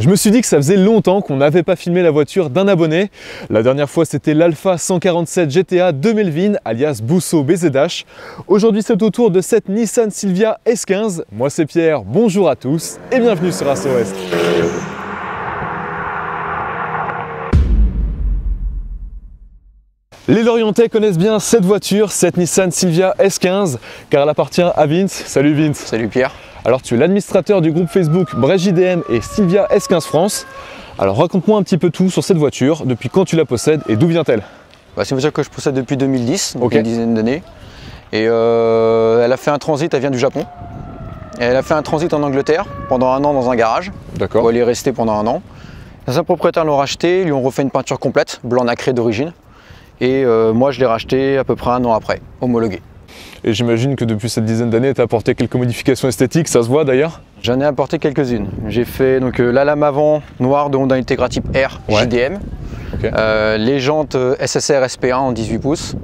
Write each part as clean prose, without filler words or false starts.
Je me suis dit que ça faisait longtemps qu'on n'avait pas filmé la voiture d'un abonné. La dernière fois, c'était l'Alfa 147 GTA de Melvin, alias Bousso BZH. Aujourd'hui, c'est au tour de cette Nissan Silvia S15. Moi, c'est Pierre, bonjour à tous et bienvenue sur Asso West. Les Lorientais connaissent bien cette voiture, cette Nissan Silvia S15, car elle appartient à Vince. Salut Vince. Salut Pierre. Alors tu es l'administrateur du groupe Facebook Brest JDM et Silvia S15 France. Alors raconte-moi un petit peu tout sur cette voiture, depuis quand tu la possèdes et d'où vient-elle? C'est une voiture que je possède depuis 2010, donc okay. Une dizaine d'années. Et elle a fait un transit, elle vient du Japon. Et elle a fait un transit en Angleterre pendant un an dans un garage. D'accord. Où elle est restée pendant un an. Les propriétaires l'ont racheté, lui ont refait une peinture complète, blanc nacré d'origine. Et moi je l'ai racheté à peu près un an après, homologué. Et j'imagine que depuis cette dizaine d'années, tu as apporté quelques modifications esthétiques, ça se voit d'ailleurs? J'en ai apporté quelques-unes. J'ai fait donc, la lame avant noire de Honda Integra Type R JDM, okay. Les jantes SSR SP1 en 18 pouces,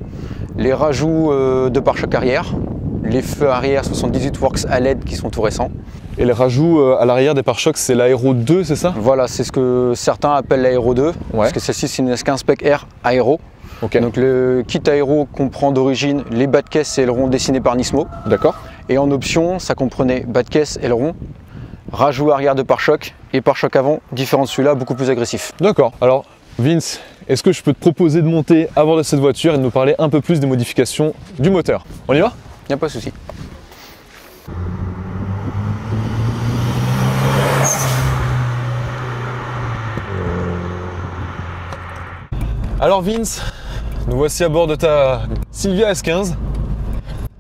les rajouts de pare-choc arrière, les feux arrière 78 Works à LED qui sont tout récents. Et les rajouts à l'arrière des pare-chocs, c'est l'Aéro 2, c'est ça? Voilà, c'est ce que certains appellent l'Aéro 2, parce que celle-ci c'est une S15 Spec R Aéro. Okay. Donc le kit aéro comprend d'origine les bas de caisse et ailerons dessinés par Nismo. D'accord. Et en option, ça comprenait bas de caisse, aileron, rajout arrière de pare-choc et pare-choc avant, différent de celui-là, beaucoup plus agressif. D'accord. Alors Vince, est-ce que je peux te proposer de monter à bord de cette voiture et de nous parler un peu plus des modifications du moteur? On y va? Il n'y a pas de souci. Alors Vince, nous voici à bord de ta Silvia S15.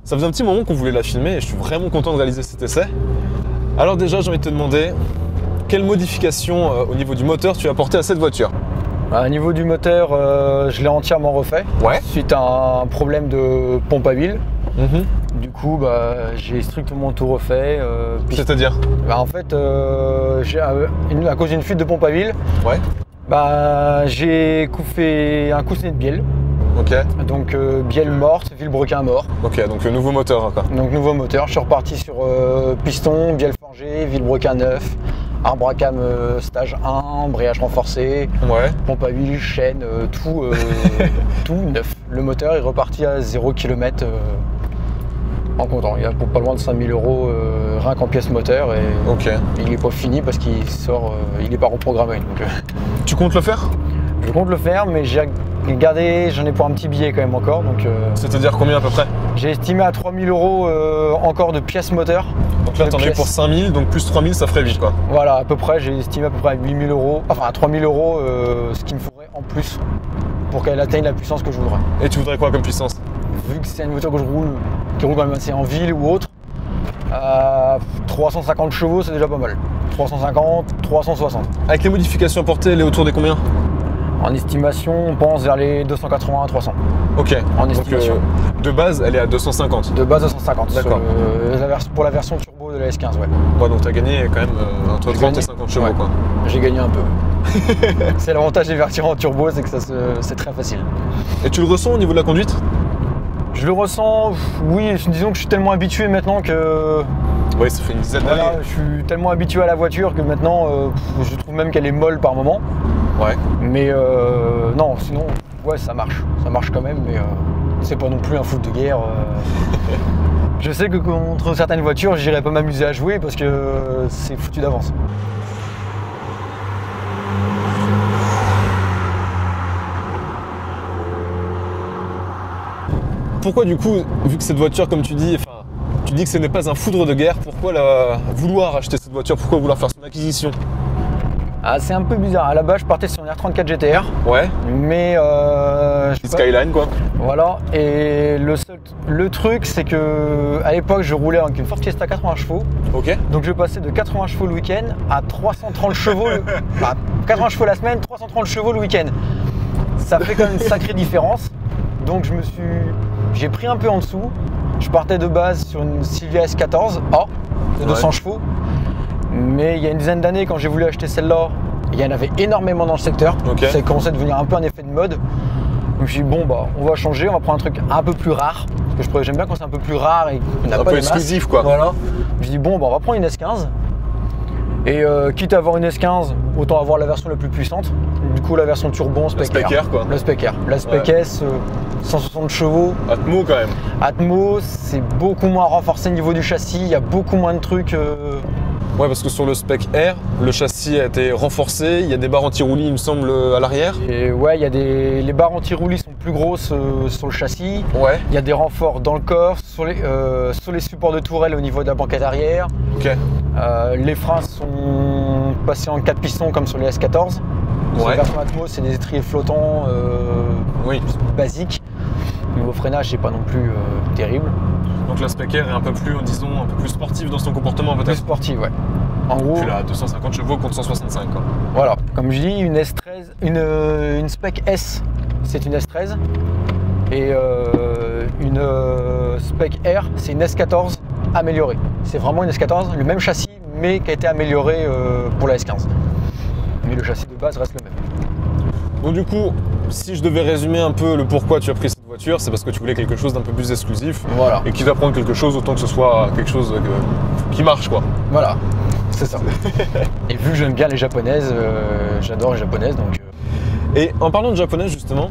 Ça faisait un petit moment qu'on voulait la filmer et je suis vraiment content de réaliser cet essai. Alors déjà, j'ai envie de te demander, quelle modification au niveau du moteur tu as apporté à cette voiture? Au niveau du moteur, je l'ai entièrement refait, suite à un problème de pompe à huile. Du coup, j'ai strictement tout refait. C'est-à-dire? En fait, à cause d'une fuite de pompe à huile, j'ai fait un coussinet de bielle. Ok. Donc bielle morte, vilebrequin mort. Ok, donc nouveau moteur quoi. Donc nouveau moteur, je suis reparti sur piston, bielle forgée, vilebrequin neuf, arbre à cam stage 1, embrayage renforcé, pompe à huile, chaîne, tout, tout neuf. Le moteur est reparti à 0 km en comptant. Il y a pas loin de 5000 € rien qu'en pièce moteur et il n'est pas fini parce qu'il sort, il n'est pas reprogrammé. Donc, tu comptes le faire? Je compte le faire, mais j'ai gardé, j'en ai pour un petit billet quand même encore. C'est-à-dire combien à peu près? J'ai estimé à 3000 € encore de pièces moteur. Donc là, t'en es pour 5000, donc plus 3000, ça ferait 8 quoi. Voilà, à peu près, j'ai estimé à peu près à 8000 €, enfin à 3000 € ce qu'il me faudrait en plus pour qu'elle atteigne la puissance que je voudrais. Et tu voudrais quoi comme puissance? Vu que c'est une voiture que je roule, qui roule quand même assez en ville ou autre, 350 chevaux c'est déjà pas mal. 350, 360. Avec les modifications apportées, elle est autour des combien? En estimation, on pense vers les 280 à 300. Ok. En estimation. Donc, de base, elle est à 250. De base 250. D'accord. Pour la version turbo de la S15, donc tu as gagné quand même entre 30 et 50 chevaux quoi. J'ai gagné un peu. C'est l'avantage des versions en turbo, c'est que c'est très facile. Et tu le ressens au niveau de la conduite? Je le ressens, oui, disons que je suis tellement habitué maintenant que... Oui, ça fait une dizaine d'années. Je suis tellement habitué à la voiture que maintenant, je trouve même qu'elle est molle par moment. Mais non, sinon, ça marche. Ça marche quand même, mais c'est pas non plus un foot de guerre. Je sais que contre certaines voitures, j'irai pas m'amuser à jouer parce que c'est foutu d'avance. Pourquoi du coup, vu que cette voiture, comme tu dis, tu dis que ce n'est pas un foudre de guerre, pourquoi vouloir acheter cette voiture? Pourquoi vouloir faire son acquisition? C'est un peu bizarre. À la base, je partais sur une R34 GTR. Mais Skyline quoi. Voilà. Et le truc, c'est que à l'époque, je roulais avec une Ford Fiesta 80 chevaux. Donc je passais de 80 chevaux le week-end à 330 chevaux. 80 chevaux la semaine, 330 chevaux le week-end. Ça fait quand même une sacrée différence. Donc j'ai pris un peu en dessous. Je partais de base sur une Silvia S14 A de 200 chevaux. Mais il y a une dizaine d'années, quand j'ai voulu acheter celle-là, il y en avait énormément dans le secteur. Ça commençait à devenir un peu un effet de mode. Donc je me suis dit, bon, on va changer, on va prendre un truc un peu plus rare. Parce que j'aime bien quand c'est un peu plus rare et qu'on n'a pas de masse. Exclusif quoi. Voilà. Je me suis dit, bon, on va prendre une S15. Et quitte à avoir une S15, autant avoir la version la plus puissante. Du coup, la version turbo en Spec R. Le Spec R, quoi. Le Spec R. La Spec S, 160 chevaux. Atmo quand même. Atmo, c'est beaucoup moins renforcé au niveau du châssis. Il y a beaucoup moins de trucs. Ouais, parce que sur le Spec R, le châssis a été renforcé. Il y a des barres anti-roulis, il me semble, à l'arrière. Et ouais, il y a les barres anti-roulis sont plus grosses sur le châssis. Ouais. Il y a des renforts dans le coffre, sur les supports de tourelle au niveau de la banquette arrière. Ok. Les freins sont passés en 4 pistons comme sur les S14. Sur la version Atmo, c'est des étriers flottants basiques. Niveau freinage, c'est pas non plus terrible. Donc la Spec R est un peu plus, disons, un peu plus sportive dans son comportement peut-être. Plus sportive, ouais. En gros. Puis là, 250 chevaux contre 165 quoi. Voilà, comme je dis, une S13, une Spec S, c'est une S13. Et une Spec R, c'est une S14 améliorée. C'est vraiment une S14, le même châssis, mais qui a été amélioré pour la S15. Mais le châssis de base reste le même. Donc du coup, si je devais résumer un peu le pourquoi tu as pris cette voiture, c'est parce que tu voulais quelque chose d'un peu plus exclusif. Voilà. Et quitte à prendre quelque chose, autant que ce soit quelque chose qui marche quoi. Voilà, c'est ça. Et vu que j'aime bien les japonaises, j'adore les japonaises donc... Et en parlant de japonaises justement,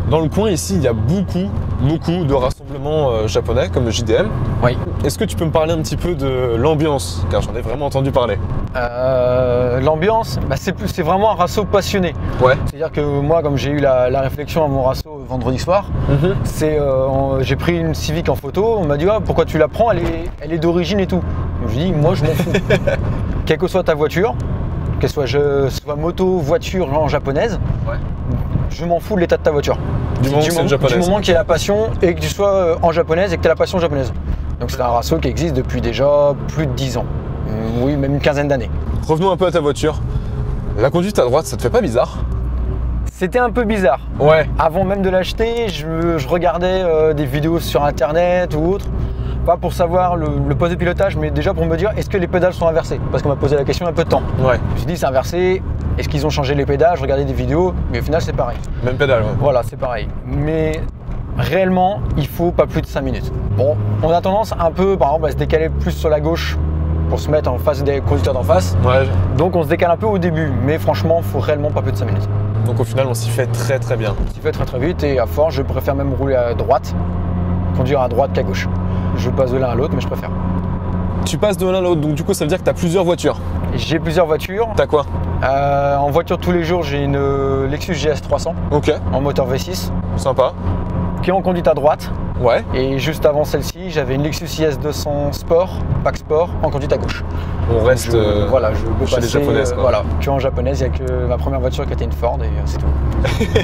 dans le coin ici, il y a beaucoup de rassemblements japonais comme le JDM. Oui. Est-ce que tu peux me parler un petit peu de l'ambiance, car j'en ai vraiment entendu parler. L'ambiance, c'est vraiment un rasso passionné. Ouais. C'est-à-dire que moi, comme j'ai eu la réflexion à mon rasso vendredi soir, j'ai pris une Civic en photo, on m'a dit pourquoi tu la prends, elle est d'origine et tout. Je lui ai dit moi je m'en fous. Quelle que soit ta voiture, qu'elle soit moto, voiture, genre japonaise, je m'en fous de l'état de ta voiture. Du moment qu'il y ait la passion et que tu sois en japonaise et que tu aies la passion japonaise. Donc c'est un rasso qui existe depuis déjà plus de 10 ans. Oui, même une quinzaine d'années. Revenons un peu à ta voiture. La conduite à droite, ça te fait pas bizarre? C'était un peu bizarre. Ouais. Avant même de l'acheter, je regardais des vidéos sur internet ou autre. Pas pour savoir le poste de pilotage, mais déjà pour me dire est-ce que les pédales sont inversées? Parce qu'on m'a posé la question il y a un peu de temps. Ouais. Je me suis dit c'est inversé, est-ce qu'ils ont changé les pédales? Je regardais des vidéos, mais au final c'est pareil. Même pédale, ouais. Voilà, c'est pareil. Mais réellement, il faut pas plus de 5 minutes. Bon, on a tendance un peu, par exemple, à se décaler plus sur la gauche pour se mettre en face des conducteurs d'en face. Ouais. Donc on se décale un peu au début, mais franchement, il faut réellement pas plus de 5 minutes. Donc au final, on s'y fait très bien. On s'y fait très vite et à force, je préfère même rouler à droite, conduire à droite qu'à gauche. Je passe de l'un à l'autre, mais je préfère. Tu passes de l'un à l'autre, donc du coup, ça veut dire que tu as plusieurs voitures. J'ai plusieurs voitures. T'as quoi? En voiture tous les jours, j'ai une Lexus GS 300 en moteur V6. Sympa. Qui est en conduite à droite. Ouais. Et juste avant celle-ci, j'avais une Lexus IS 200 Sport, Pack Sport, en conduite à gauche. On reste voilà, je peux chez passer, les japonaises. Quoi. Voilà, que en japonaise, il n'y a que ma première voiture qui était une Ford et c'est tout.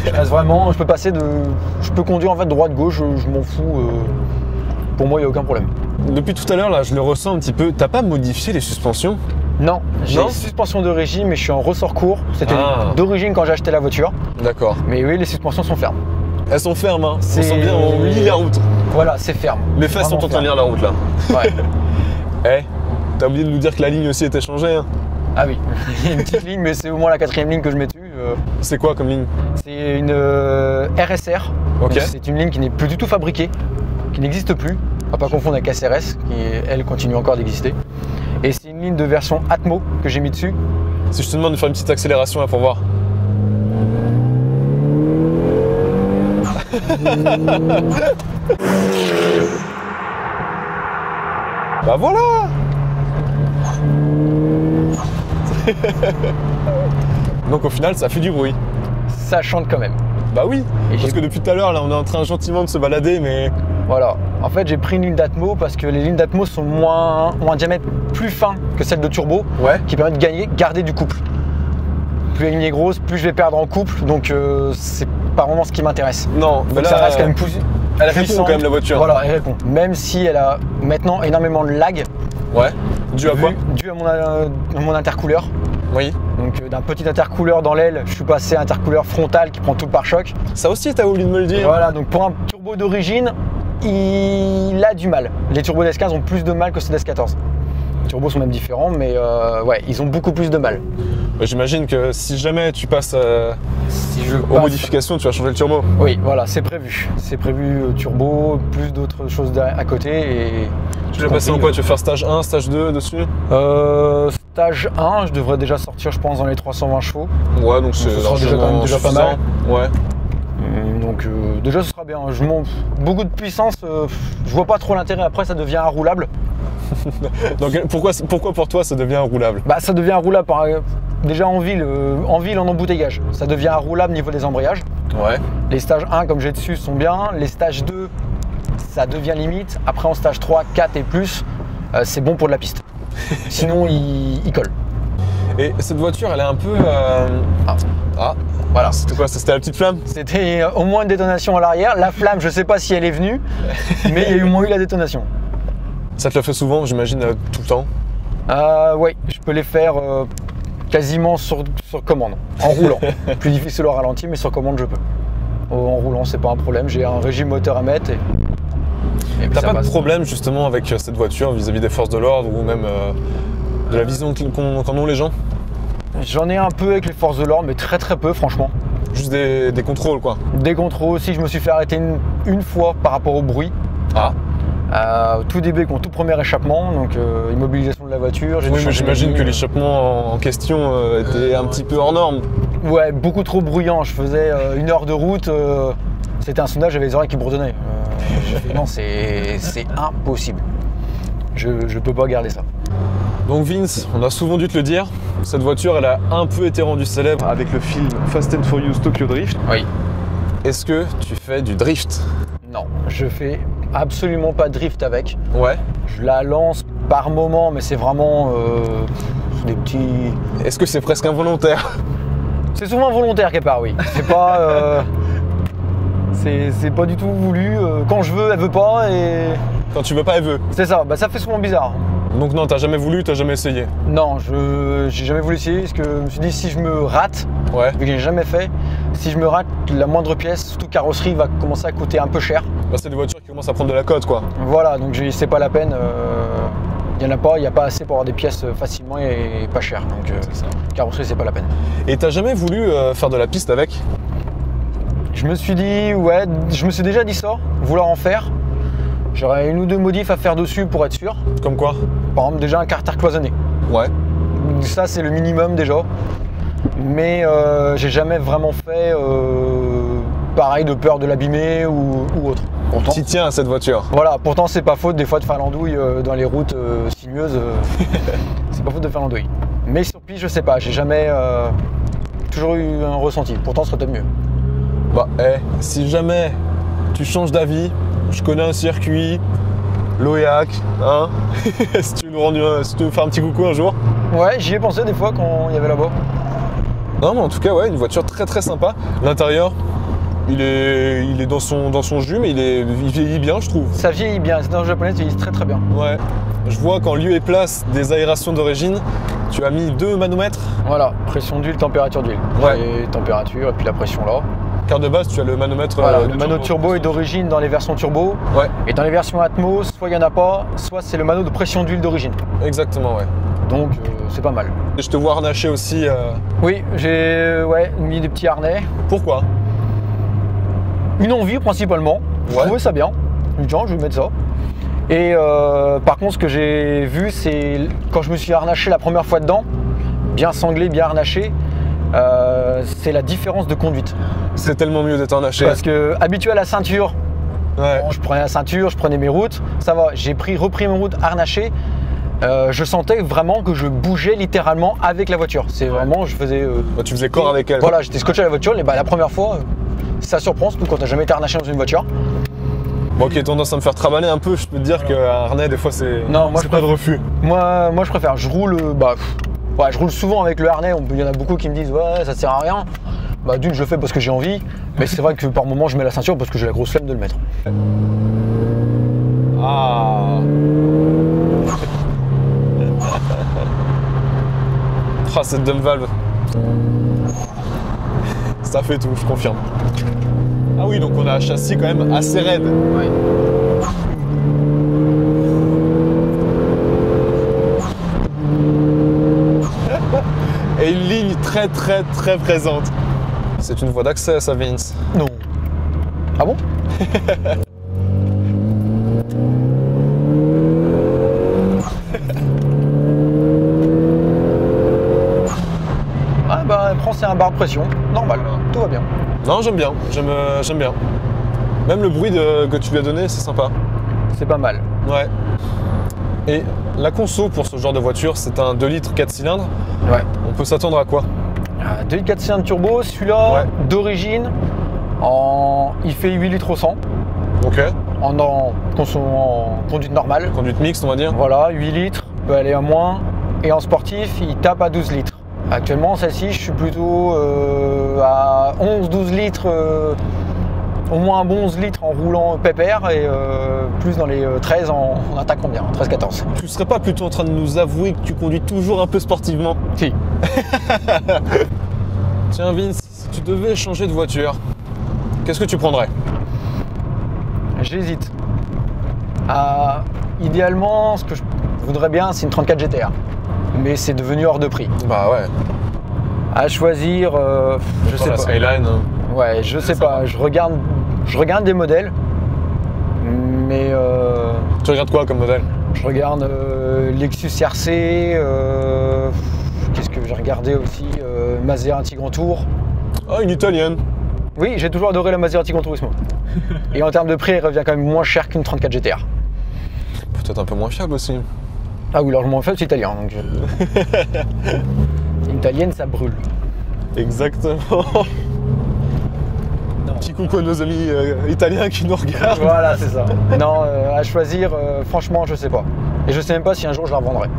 Je reste vraiment, je peux conduire en fait droite-gauche, je m'en fous. Pour moi, il n'y a aucun problème. Depuis tout à l'heure, là, je le ressens un petit peu. T'as pas modifié les suspensions? Non, j'ai une suspension d'origine, mais je suis en ressort court. C'était d'origine quand j'ai acheté la voiture. D'accord. Mais oui, les suspensions sont fermes. Elles sont fermes, hein. On sent bien, on lit la route. Voilà, c'est ferme. Les fesses sont en train de lire la route, là. Ouais. T'as oublié de nous dire que la ligne aussi était changée, hein. Ah oui, il y a une petite ligne, mais c'est au moins la 4e ligne que je mets dessus. C'est quoi comme ligne? C'est une RSR. Okay. C'est une ligne qui n'est plus du tout fabriquée, qui n'existe plus. On va pas confondre avec SRS, qui elle continue encore d'exister. Et c'est une ligne de version Atmo que j'ai mis dessus. Si je te demande de faire une petite accélération là pour voir. Bah voilà. Donc au final ça fait du bruit. Ça chante quand même. Bah oui, parce que depuis tout à l'heure là on est en train gentiment de se balader mais... Voilà, en fait j'ai pris une ligne d'Atmo parce que les lignes d'Atmo sont ont un diamètre plus fin que celle de turbo qui permet de garder du couple. Plus la ligne est grosse, plus je vais perdre en couple, donc c'est pas vraiment ce qui m'intéresse. Non, mais là, ça reste quand même plus elle répond quand même la voiture. Voilà, elle répond. Même si elle a maintenant énormément de lag. Ouais, dû à quoi? Dû à mon intercooleur. Oui. Donc d'un petit intercooleur dans l'aile, je suis passé à un intercooleur frontal qui prend tout le pare-choc. Ça aussi t'as oublié de me le dire. Voilà, donc pour un turbo d'origine, il a du mal. Les turbos d'S15 ont plus de mal que ceux d'S14. Les turbos sont même différents, mais ouais, ils ont beaucoup plus de mal. J'imagine que si jamais tu passes aux modifications, tu vas changer le turbo. Oui, voilà, c'est prévu. C'est prévu turbo, plus d'autres choses à côté. Et tu vas passer en quoi? Tu vas faire stage 1, stage 2 dessus? stage 1, je devrais déjà sortir, je pense, dans les 320 chevaux. Ouais, donc c'est déjà pas mal. Ouais. Donc déjà ce sera bien. Beaucoup de puissance, je vois pas trop l'intérêt. Après ça devient inroulable. Donc pourquoi pour toi ça devient roulable? Bah ça devient roulable déjà en ville en embouteillage. Ça devient roulable au niveau des embrayages. Ouais. Les stages 1 comme j'ai dessus sont bien. Les stages 2 ça devient limite. Après en stage 3, 4 et plus, c'est bon pour de la piste. Sinon il colle. Et cette voiture elle est un peu... Voilà, c'était quoi? C'était la petite flamme? C'était au moins une détonation à l'arrière. La flamme, je sais pas si elle est venue, mais il y a au moins eu la détonation. Ça te le fait souvent, j'imagine, tout le temps? Oui, je peux les faire quasiment sur commande, en roulant. Plus difficile au ralenti, mais sur commande, je peux. En roulant, c'est pas un problème. J'ai un régime moteur à mettre. Et t'as pas de problème justement avec cette voiture vis-à-vis des forces de l'ordre ou même de la vision qu'en ont les gens? J'en ai un peu avec les forces de l'ordre, mais très très peu, franchement. Juste des contrôles, quoi? Des contrôles aussi. Je me suis fait arrêter une fois par rapport au bruit. Tout début, tout premier échappement, donc immobilisation de la voiture. Oui, mais j'imagine que l'échappement en question était un petit peu hors norme. Ouais, beaucoup trop bruyant. Je faisais 1 heure de route. C'était un sondage, j'avais les oreilles qui bourdonnaient. J'ai fait non, c'est impossible. Je peux pas garder ça. Donc Vince, on a souvent dû te le dire, cette voiture elle a un peu été rendue célèbre avec le film Fast and Furious Tokyo Drift. Oui. Est-ce que tu fais du drift? Non, je fais absolument pas de drift avec. Ouais. Je la lance par moment, mais c'est vraiment des petits... Est-ce que c'est presque involontaire? C'est souvent involontaire quelque part, oui. C'est pas... c'est pas du tout voulu. Quand je veux, elle veut pas et... Quand tu veux pas, elle veut. C'est ça, bah ça fait souvent bizarre. Donc non, t'as jamais voulu, t'as jamais essayé? Non, j'ai jamais voulu essayer parce que je me suis dit si je me rate, vu que j'ai jamais fait, si je me rate, la moindre pièce, surtout carrosserie, va commencer à coûter un peu cher. Bah, c'est des voitures qui commencent à prendre de la cote, quoi. Voilà, donc c'est pas la peine. Il n'y a pas assez pour avoir des pièces facilement et pas cher. Donc carrosserie, c'est pas la peine. Et t'as jamais voulu faire de la piste avec? Je me suis dit, ouais, je me suis déjà dit ça, vouloir en faire. J'aurais 1 ou 2 modifs à faire dessus pour être sûr. Comme quoi? Par exemple, déjà un carter cloisonné. Ouais. Ça, c'est le minimum déjà. Mais j'ai jamais vraiment fait pareil de peur de l'abîmer ou autre. Pourtant, tu tiens à cette voiture. Voilà, pourtant c'est pas faute des fois de faire l'andouille dans les routes sinueuses. C'est pas faute de faire l'andouille. Mais sur piste, je sais pas, j'ai jamais toujours eu un ressenti. Pourtant, ce serait peut-être mieux. Bah, si jamais tu changes d'avis, je connais un circuit, l'Oyac, hein. Si tu veux faire un petit coucou un jour. Ouais, j'y ai pensé des fois quand il y avait là-bas. Non, mais en tout cas, ouais, une voiture très très sympa. L'intérieur, il est dans son jus, mais il vieillit bien, je trouve. Ça vieillit bien, c'est dans le japonais, ça vieillit très très bien. Ouais. Je vois qu'en lieu et place des aérations d'origine, tu as mis 2 manomètres. Voilà, pression d'huile, température d'huile. Ouais. Et température, et puis la pression là. Car de base, tu as le manomètre. Voilà, le mano turbo est d'origine dans les versions turbo. Ouais. Et dans les versions Atmos, soit il n'y en a pas, soit c'est le mano de pression d'huile d'origine. Exactement, ouais. Donc c'est pas mal. Et je te vois harnacher aussi. Oui, j'ai mis des petits harnais. Pourquoi? Une envie principalement. Je trouvais ça bien. Je me dis, je vais mettre ça. Et par contre, ce que j'ai vu, c'est quand je me suis harnaché la première fois dedans, bien sanglé, bien harnaché, c'est la différence de conduite. C'est tellement mieux d'être harnaché. Parce que habitué à la ceinture, ouais. Bon, je prenais la ceinture, je prenais mes routes, ça va. J'ai repris mes routes harnachées. Je sentais vraiment que je bougeais littéralement avec la voiture. C'est vraiment, je faisais. Tu faisais corps avec elle. Voilà, j'étais scotché à la voiture. Et la première fois, ça surprend, surtout quand t'as jamais été harnaché dans une voiture. Bon, qui a tendance à me faire travailler un peu, je peux te dire qu'un harnais, des fois, c'est pas de refus. Moi, je préfère. Je roule, je roule souvent avec le harnais. Il y en a beaucoup qui me disent, ouais, ça sert à rien. Bah, d'une, je le fais parce que j'ai envie. Mais c'est vrai que par moment, je mets la ceinture parce que j'ai la grosse flemme de le mettre. Ah. Ah, cette dump valve. Ça fait tout, je confirme. Ah oui, donc on a un châssis quand même assez raide. Oui. Et une ligne très très très présente. C'est une voie d'accès, ça, Vince? Non. Ah bon? bah prends c'est un bar de pression, normal, tout va bien. Non, j'aime bien, j'aime bien. Même le bruit que tu lui as donné, c'est sympa. C'est pas mal. Ouais. Et la conso pour ce genre de voiture, c'est un 2 litres 4 cylindres. Ouais. On peut s'attendre à quoi? 2 litres 4 cylindres turbo, celui-là ouais. d'origine, il fait 8 litres au 100. Ok. En conduite normale. Conduite mixte, on va dire. Voilà, 8 litres, peut aller à moins. Et en sportif, il tape à 12 litres. Actuellement, celle-ci, je suis plutôt à 11-12 litres, au moins un bon 11 litres en roulant pépère et plus dans les 13 en attaquant bien, 13-14. Tu serais pas plutôt en train de nous avouer que tu conduis toujours un peu sportivement? Si. Tiens Vince, si tu devais changer de voiture, qu'est-ce que tu prendrais? J'hésite. Idéalement, ce que je voudrais bien, c'est une 34 GTR. Mais c'est devenu hors de prix. Bah ouais. À choisir, je sais pas. Skyline. Ouais, je sais pas. Je regarde des modèles, mais tu regardes quoi comme modèle? je regarde Lexus RC. Qu'est-ce que j'ai regardé aussi? Maserati Grand Tour. Ah, une italienne. Oui, j'ai toujours adoré la Maserati Gran Turismo. Et en termes de prix, elle revient quand même moins cher qu'une 34 GTR. Peut-être un peu moins fiable aussi. Ah oui, largement fiable, c'est italien. Donc Une italienne, ça brûle. Exactement. Petit coucou à nos amis italiens qui nous regardent. Voilà, c'est ça. Non, à choisir, franchement, je sais pas. Et je sais même pas si un jour je la revendrai.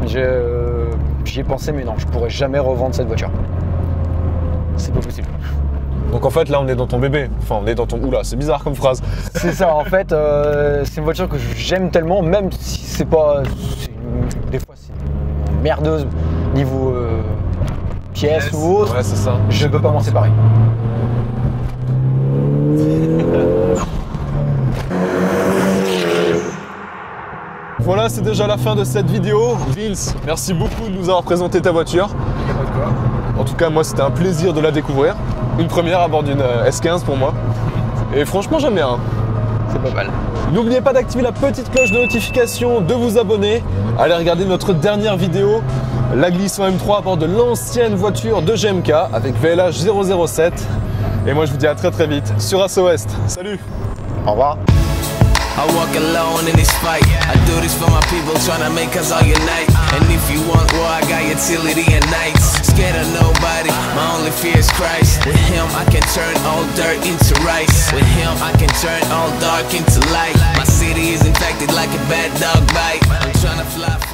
J'y ai pensé, mais non, je pourrais jamais revendre cette voiture. C'est pas possible. Donc en fait là on est dans ton bébé, enfin on est dans ton... Oula, c'est bizarre comme phrase. C'est ça, en fait, c'est une voiture que j'aime tellement, même si c'est pas... Des fois c'est une merdeuse niveau pièces ou autre, ouais, c'est ça. Je peux pas m'en séparer. Voilà, c'est déjà la fin de cette vidéo. Vince, merci beaucoup de nous avoir présenté ta voiture. En tout cas, moi c'était un plaisir de la découvrir. Une première à bord d'une S15 pour moi. Et franchement, j'aime bien. C'est pas mal. N'oubliez pas d'activer la petite cloche de notification, de vous abonner. Allez regarder notre dernière vidéo, la Glisson M3 à bord de l'ancienne voiture de GMK avec VLH 007. Et moi je vous dis à très très vite sur Asso West. Salut. Au revoir. I walk alone in this fight. I do this for my people, tryna make us all unite. And if you want war, I got utility and nights. Scared of nobody, my only fear is Christ. With him, I can turn all dirt into rice. With him, I can turn all dark into light. My city is infected like a bad dog bite. I'm tryna fly.